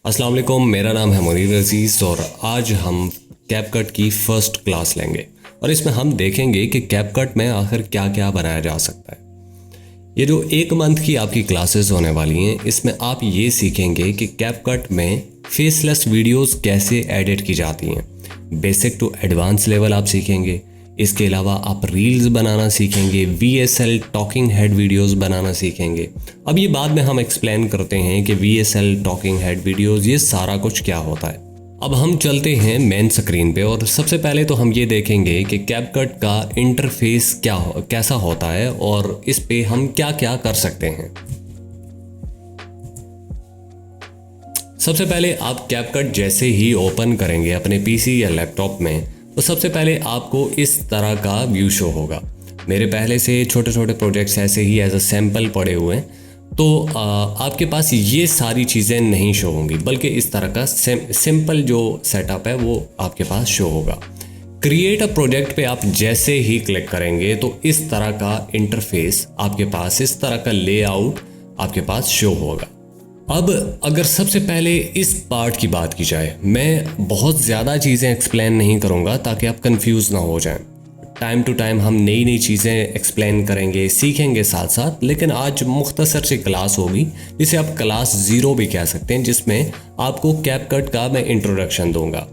अस्सलाम वालेकुम, मेरा नाम है मुनीर अजीज़ और आज हम कैपकट की फ़र्स्ट क्लास लेंगे और इसमें हम देखेंगे कि कैपकट में आखिर क्या क्या बनाया जा सकता है। ये जो 1 मंथ की आपकी क्लासेस होने वाली हैं, इसमें आप ये सीखेंगे कि कैपकट में फेसलेस वीडियोस कैसे एडिट की जाती हैं। बेसिक टू एडवांस लेवल आप सीखेंगे। इसके अलावा आप रील्स बनाना सीखेंगे, VSL टॉकिंग हेड वीडियोस बनाना सीखेंगे। अब ये बाद में हम एक्सप्लेन करते हैं कि VSL टॉकिंग हेड वीडियोस ये सारा कुछ क्या होता है। अब हम चलते हैं मेन स्क्रीन पे और सबसे पहले तो हम ये देखेंगे कि कैपकट का इंटरफेस कैसा होता है और इस पे हम क्या क्या कर सकते हैं। सबसे पहले आप कैपकट जैसे ही ओपन करेंगे अपने PC या लैपटॉप में, तो सबसे पहले आपको इस तरह का व्यू शो होगा। मेरे पहले से छोटे छोटे प्रोजेक्ट्स ऐसे ही एज अ सैम्पल पड़े हुए हैं, तो आपके पास ये सारी चीज़ें नहीं शो होंगी, बल्कि इस तरह का सिंपल जो सेटअप है वो आपके पास शो होगा। क्रिएट अ प्रोजेक्ट पे आप जैसे ही क्लिक करेंगे तो इस तरह का इंटरफेस आपके पास, इस तरह का लेआउट आपके पास शो होगा। अब अगर सबसे पहले इस पार्ट की बात की जाए, मैं बहुत ज़्यादा चीज़ें एक्सप्लेन नहीं करूँगा ताकि आप कंफ्यूज ना हो जाएं। टाइम टू टाइम हम नई नई चीज़ें एक्सप्लेन करेंगे, सीखेंगे साथ साथ, लेकिन आज मुख्तसर सी क्लास होगी जिसे आप क्लास 0 भी कह सकते हैं, जिसमें आपको कैपकट का मैं इंट्रोडक्शन दूंगा।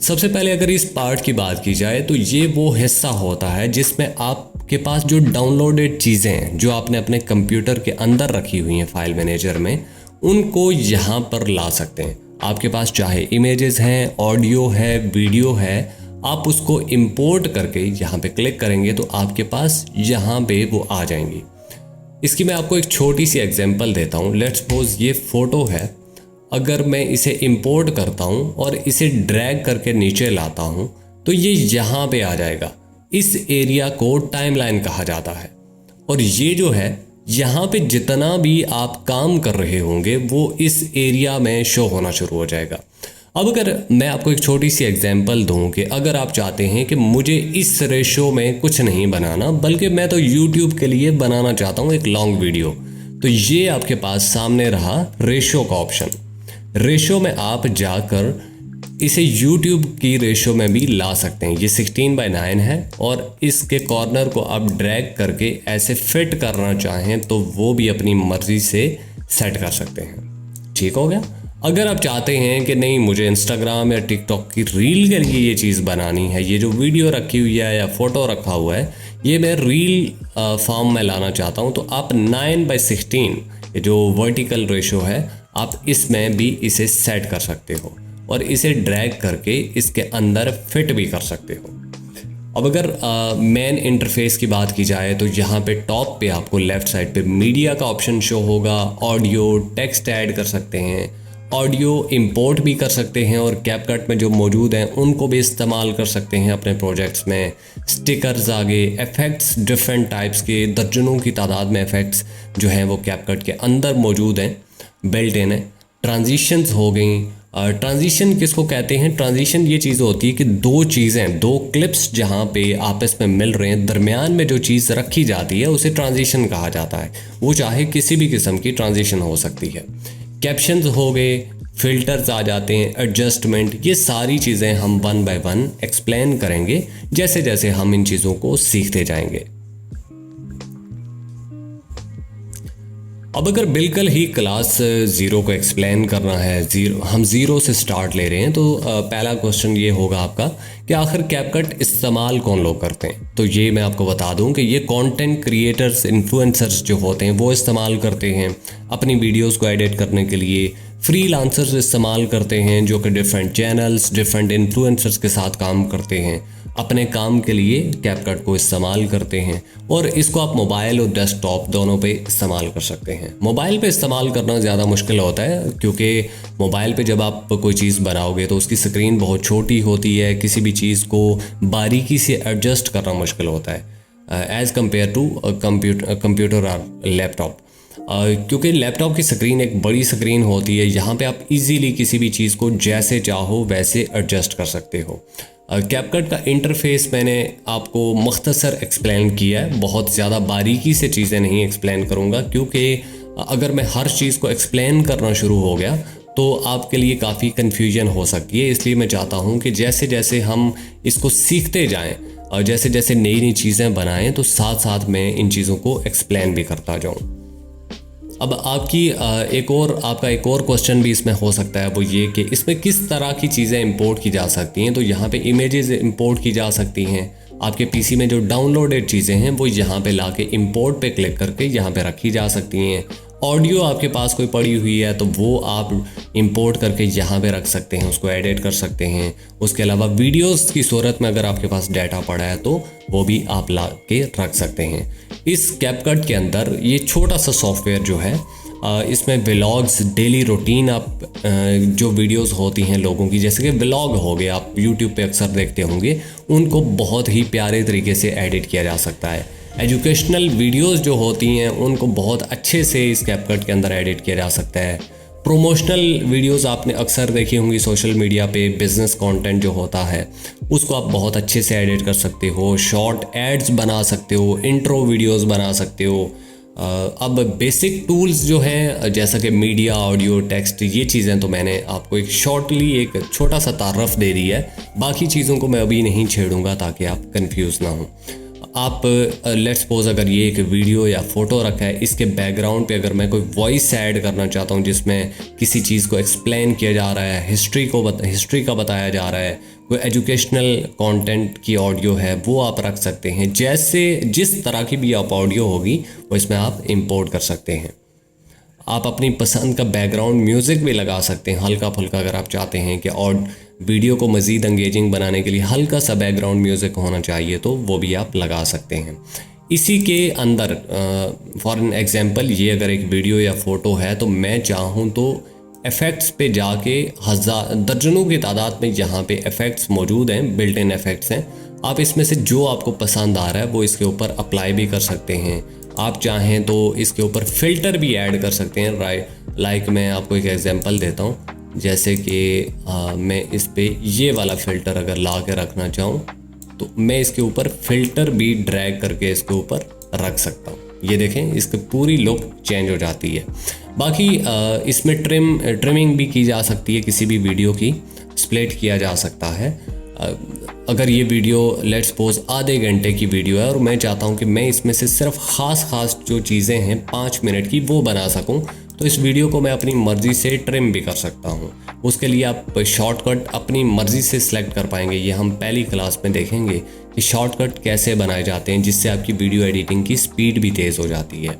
सबसे पहले अगर इस पार्ट की बात की जाए तो ये वो हिस्सा होता है जिसमें आपके पास जो डाउनलोडेड चीज़ें हैं, जो आपने अपने कंप्यूटर के अंदर रखी हुई हैं फाइल मैनेजर में, उनको यहाँ पर ला सकते हैं। आपके पास चाहे इमेजेस हैं, ऑडियो है, वीडियो है, आप उसको इंपोर्ट करके यहाँ पे क्लिक करेंगे तो आपके पास यहाँ पे वो आ जाएंगी। इसकी मैं आपको एक छोटी सी एग्जांपल देता हूँ। लेट्स सपोज ये फ़ोटो है, अगर मैं इसे इंपोर्ट करता हूँ और इसे ड्रैग करके नीचे लाता हूँ तो ये यहाँ पे आ जाएगा। इस एरिया को टाइमलाइन कहा जाता है और ये जो है, यहाँ पे जितना भी आप काम कर रहे होंगे वो इस एरिया में शो होना शुरू हो जाएगा। अब अगर मैं आपको एक छोटी सी एग्जांपल दूं कि अगर आप चाहते हैं कि मुझे इस रेशो में कुछ नहीं बनाना, बल्कि मैं तो YouTube के लिए बनाना चाहता हूं एक लॉन्ग वीडियो, तो ये आपके पास सामने रहा रेशो का ऑप्शन। रेशो में आप जाकर इसे YouTube की रेशो में भी ला सकते हैं। ये 16:9 है और इसके कॉर्नर को आप ड्रैग करके ऐसे फिट करना चाहें तो वो भी अपनी मर्जी से सेट कर सकते हैं। ठीक हो गया। अगर आप चाहते हैं कि नहीं, मुझे Instagram या TikTok की रील के लिए ये चीज़ बनानी है, ये जो वीडियो रखी हुई है या फोटो रखा हुआ है ये मैं रील फॉर्म में लाना चाहता हूँ, तो आप 9:16 जो वर्टिकल रेशो है आप इसमें भी इसे सेट कर सकते हो और इसे ड्रैग करके इसके अंदर फिट भी कर सकते हो। अब अगर मेन इंटरफेस की बात की जाए तो यहाँ पे टॉप पे आपको लेफ़्ट साइड पे मीडिया का ऑप्शन शो होगा। ऑडियो, टेक्स्ट ऐड कर सकते हैं, ऑडियो इंपोर्ट भी कर सकते हैं और कैपकट में जो मौजूद हैं उनको भी इस्तेमाल कर सकते हैं अपने प्रोजेक्ट्स में। स्टिकर्स आगे, इफ़ेक्ट्स डिफरेंट टाइप्स के, दर्जनों की तादाद में इफ़ेक्ट्स जो हैं वो कैपकट के अंदर मौजूद हैं, बिल्ट इन है। ट्रांजिशंस हो गई। ट्रांजिशन किसको कहते हैं? ट्रांजिशन ये चीज़ होती है कि दो क्लिप्स जहाँ पे आपस में मिल रहे हैं, दरमियान में जो चीज़ रखी जाती है उसे ट्रांजिशन कहा जाता है। वो चाहे किसी भी किस्म की ट्रांजिशन हो सकती है। कैप्शंस हो गए, फिल्टर्स आ जाते हैं, एडजस्टमेंट, ये सारी चीज़ें हम 1 बाय 1 एक्सप्लेन करेंगे जैसे जैसे हम इन चीज़ों को सीखते जाएंगे। अब अगर बिल्कुल ही क्लास 0 को एक्सप्लेन करना है, हम 0 से स्टार्ट ले रहे हैं, तो पहला क्वेश्चन ये होगा आपका कि आखिर कैपकट इस्तेमाल कौन लोग करते हैं। तो ये मैं आपको बता दूं कि ये कंटेंट क्रिएटर्स, इन्फ्लुएंसर्स जो होते हैं वो इस्तेमाल करते हैं अपनी वीडियोस को एडिट करने के लिए। फ्रीलांसर्स इस्तेमाल करते हैं जो कि डिफरेंट चैनल्स, डिफरेंट इन्फ्लुएंसर्स के साथ काम करते हैं, अपने काम के लिए कैपकट को इस्तेमाल करते हैं और इसको आप मोबाइल और डेस्कटॉप दोनों पे इस्तेमाल कर सकते हैं। मोबाइल पे इस्तेमाल करना ज़्यादा मुश्किल होता है क्योंकि मोबाइल पे जब आप कोई चीज़ बनाओगे तो उसकी स्क्रीन बहुत छोटी होती है, किसी भी चीज़ को बारीकी से एडजस्ट करना मुश्किल होता है एज़ कम्पेयर टू कंप्यूटर और लैपटॉप। क्योंकि लैपटॉप की स्क्रीन एक बड़ी स्क्रीन होती है, यहाँ पे आप इजीली किसी भी चीज़ को जैसे चाहो वैसे एडजस्ट कर सकते हो। कैपकट का इंटरफेस मैंने आपको मुख्तसर एक्सप्लेन किया है, बहुत ज़्यादा बारीकी से चीज़ें नहीं एक्सप्लेन करूँगा क्योंकि अगर मैं हर चीज़ को एक्सप्लेन करना शुरू हो गया तो आपके लिए काफ़ी कन्फ्यूजन हो सकती है। इसलिए मैं चाहता हूँ कि जैसे जैसे हम इसको सीखते जाएं और जैसे जैसे नई नई चीज़ें बनाएं तो साथ साथ मैं इन चीज़ों को एक्सप्लेन भी करता जाऊँ। अब आपका एक और क्वेश्चन भी इसमें हो सकता है, वो ये कि इसमें किस तरह की चीज़ें इंपोर्ट की जा सकती हैं। तो यहाँ पे इमेजेस इंपोर्ट की जा सकती हैं। आपके पीसी में जो डाउनलोडेड चीज़ें हैं वो यहाँ पे लाके इंपोर्ट पे क्लिक करके यहाँ पे रखी जा सकती हैं। ऑडियो आपके पास कोई पड़ी हुई है तो वो आप इंपोर्ट करके यहाँ पे रख सकते हैं, उसको एडिट कर सकते हैं। उसके अलावा वीडियोस की सूरत में अगर आपके पास डाटा पड़ा है तो वो भी आप ला के रख सकते हैं। इस कैपकट के अंदर ये छोटा सा सॉफ्टवेयर जो है, इसमें व्लॉग्स, डेली रूटीन, आप जो वीडियोस होती हैं लोगों की, जैसे कि व्लॉग हो गए, आप यूट्यूब पे अक्सर देखते होंगे, उनको बहुत ही प्यारे तरीके से एडिट किया जा सकता है। एजुकेशनल वीडियोस जो होती हैं उनको बहुत अच्छे से इस कैपकट के अंदर एडिट किया जा सकता है। प्रोमोशनल वीडियोस आपने अक्सर देखी होंगी सोशल मीडिया पे, बिजनेस कंटेंट जो होता है उसको आप बहुत अच्छे से एडिट कर सकते हो। शॉर्ट एड्स बना सकते हो, इंट्रो वीडियोस बना सकते हो। अब बेसिक टूल्स जो हैं जैसा कि मीडिया, ऑडियो, टेक्स्ट, ये चीज़ें तो मैंने आपको एक शॉर्टली एक छोटा सा तारफ़ दे दी है। बाकी चीज़ों को मैं अभी नहीं छेड़ूंगा ताकि आप कंफ्यूज ना हो। आप लेट्स सपोज अगर ये एक वीडियो या फोटो रखा है, इसके बैकग्राउंड पे अगर मैं कोई वॉइस ऐड करना चाहता हूँ जिसमें किसी चीज़ को एक्सप्लेन किया जा रहा है, हिस्ट्री का बताया जा रहा है, कोई एजुकेशनल कंटेंट की ऑडियो है, वो आप रख सकते हैं। जिस तरह की भी आप ऑडियो होगी वो इसमें आप इंपोर्ट कर सकते हैं। आप अपनी पसंद का बैकग्राउंड म्यूज़िक भी लगा सकते हैं हल्का फुल्का, अगर आप चाहते हैं कि और वीडियो को मज़ीद एंगेजिंग बनाने के लिए हल्का सा बैकग्राउंड म्यूज़िक होना चाहिए तो वो भी आप लगा सकते हैं। इसी के अंदर फॉर एन एग्जांपल ये अगर एक वीडियो या फ़ोटो है तो मैं चाहूँ तो इफ़ेक्ट्स पे जाके दर्जनों की तादाद में यहाँ पे इफ़ेक्ट्स मौजूद हैं, बिल्ट इन इफ़ेक्ट्स हैं। आप इसमें से जो आपको पसंद आ रहा है वो इसके ऊपर अप्लाई भी कर सकते हैं। आप चाहें तो इसके ऊपर फ़िल्टर भी ऐड कर सकते हैं। लाइक मैं आपको एक एग्जांपल देता हूँ, जैसे कि मैं इस पे ये वाला फ़िल्टर अगर ला के रखना चाहूँ तो मैं इसके ऊपर फ़िल्टर भी ड्रैग करके इसके ऊपर रख सकता हूँ। ये देखें, इसकी पूरी लुक चेंज हो जाती है। बाकी इसमें ट्रिमिंग भी की जा सकती है, किसी भी वीडियो की स्प्लिट किया जा सकता है। अगर ये वीडियो लेट्स सपोज आधे घंटे की वीडियो है और मैं चाहता हूँ कि मैं इसमें से सिर्फ ख़ास जो चीज़ें हैं 5 मिनट की वो बना सकूँ, तो इस वीडियो को मैं अपनी मर्ज़ी से ट्रिम भी कर सकता हूँ। उसके लिए आप शॉर्टकट अपनी मर्ज़ी से सिलेक्ट कर पाएंगे। ये हम पहली क्लास में देखेंगे कि शॉर्टकट कैसे बनाए जाते हैं जिससे आपकी वीडियो एडिटिंग की स्पीड भी तेज़ हो जाती है।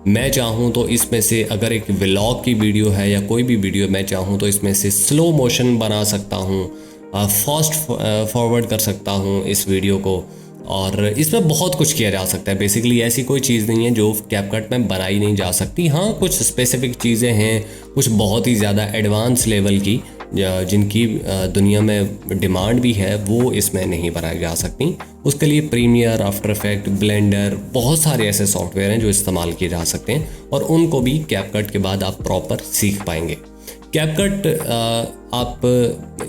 मैं चाहूँ तो इसमें से अगर एक व्लॉग की वीडियो है या कोई भी वीडियो, मैं चाहूँ तो इसमें से स्लो मोशन बना सकता हूँ, फास्ट फॉरवर्ड कर सकता हूँ इस वीडियो को, और इसमें बहुत कुछ किया जा सकता है। बेसिकली ऐसी कोई चीज़ नहीं है जो कैपकट में बनाई नहीं जा सकती। हाँ, कुछ स्पेसिफिक चीज़ें हैं, कुछ बहुत ही ज़्यादा एडवांस लेवल की जिनकी दुनिया में डिमांड भी है, वो इसमें नहीं बनाई जा सकती। उसके लिए प्रीमियर, आफ्टर इफेक्ट, ब्लेंडर, बहुत सारे ऐसे सॉफ्टवेयर हैं जो इस्तेमाल किए जा सकते हैं और उनको भी कैपकट के बाद आप प्रॉपर सीख पाएंगे। कैपकट आप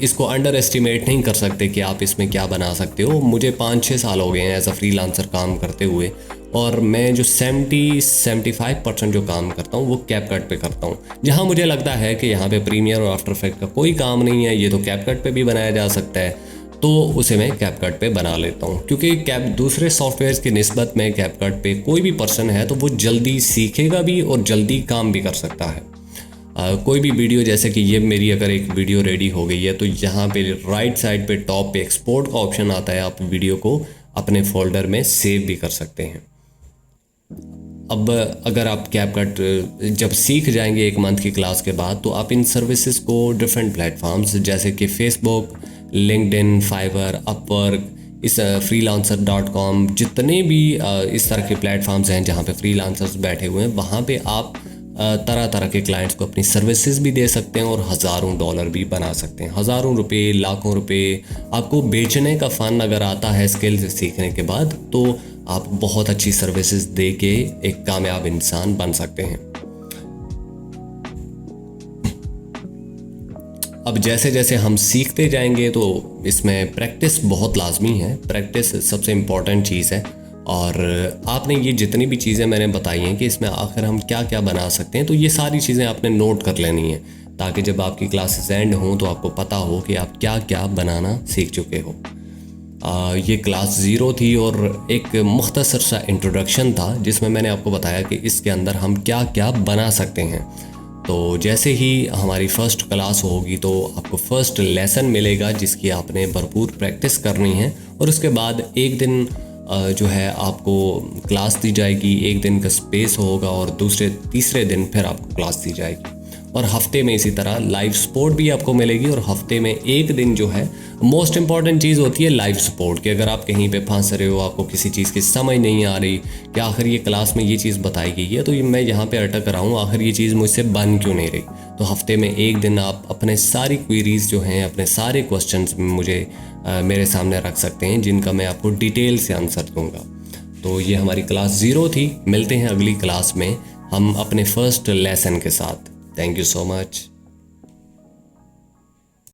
इसको अंडर एस्टिमेट नहीं कर सकते कि आप इसमें क्या बना सकते हो। मुझे 5-6 साल हो गए हैं एज अ फ्रीलांसर काम करते हुए, और मैं जो 70-75% जो काम करता हूँ वो कैपकट पे करता हूँ। जहाँ मुझे लगता है कि यहाँ पे प्रीमियर और आफ्टर इफेक्ट का कोई काम नहीं है, ये तो कैपकट पे भी बनाया जा सकता है, तो उसे मैं कैपकट पे बना लेता हूँ। क्योंकि दूसरे सॉफ्टवेयर की निस्बत में कैपकट पे कोई भी पर्सन है तो वो जल्दी सीखेगा भी और जल्दी काम भी कर सकता है। कोई भी वीडियो, जैसे कि ये मेरी अगर एक वीडियो रेडी हो गई है तो यहाँ पे राइट साइड पे टॉप पे एक्सपोर्ट का ऑप्शन आता है, आप वीडियो को अपने फोल्डर में सेव भी कर सकते हैं। अब अगर आप कैपकट जब सीख जाएंगे 1 मंथ की क्लास के बाद, तो आप इन सर्विसेज को डिफरेंट प्लेटफॉर्म्स जैसे कि फेसबुक, लिंक्डइन, फाइवर, अपवर्क, इस freelancer.com, जितने भी इस तरह के प्लेटफॉर्म्स हैं जहाँ पे फ्रीलांसर्स बैठे हुए हैं, वहाँ पे आप तरह तरह के क्लाइंट्स को अपनी सर्विसेज भी दे सकते हैं और हज़ारों डॉलर भी बना सकते हैं। हज़ारों रुपए, लाखों रुपए आपको बेचने का फ़न अगर आता है स्किल्स सीखने के बाद, तो आप बहुत अच्छी सर्विसेज दे के एक कामयाब इंसान बन सकते हैं। अब जैसे जैसे हम सीखते जाएंगे तो इसमें प्रैक्टिस बहुत लाजमी है। प्रैक्टिस सबसे इम्पॉर्टेंट चीज़ है। और आपने ये जितनी भी चीज़ें मैंने बताई हैं कि इसमें आखिर हम क्या क्या बना सकते हैं, तो ये सारी चीज़ें आपने नोट कर लेनी है। ताकि जब आपकी क्लासेस एंड हों तो आपको पता हो कि आप क्या क्या बनाना सीख चुके हो। ये क्लास 0 थी और एक मुख्तसर सा इंट्रोडक्शन था जिसमें मैंने आपको बताया कि इसके अंदर हम क्या क्या बना सकते हैं। तो जैसे ही हमारी फ़र्स्ट क्लास होगी तो आपको फ़र्स्ट लेसन मिलेगा जिसकी आपने भरपूर प्रैक्टिस करनी है, और उसके बाद एक दिन जो है आपको क्लास दी जाएगी, एक दिन का स्पेस होगा और दूसरे तीसरे दिन फिर आपको क्लास दी जाएगी। और हफ्ते में इसी तरह लाइव सपोर्ट भी आपको मिलेगी, और हफ्ते में एक दिन जो है मोस्ट इम्पॉर्टेंट चीज़ होती है लाइव सपोर्ट कि अगर आप कहीं पे फंस रहे हो, आपको किसी चीज़ की समझ नहीं आ रही कि आखिर ये क्लास में ये चीज़ बताई गई है तो ये मैं यहाँ पे अटक रहा हूँ, आखिर ये चीज़ मुझसे बन क्यों नहीं रही, तो हफ्ते में एक दिन आप अपने सारी क्वेरीज जो हैं, अपने सारे क्वेश्चंस मुझे मेरे सामने रख सकते हैं जिनका मैं आपको डिटेल से आंसर दूंगा। तो ये हमारी क्लास 0 थी। मिलते हैं अगली क्लास में हम अपने फर्स्ट लेसन के साथ। Thank you so much.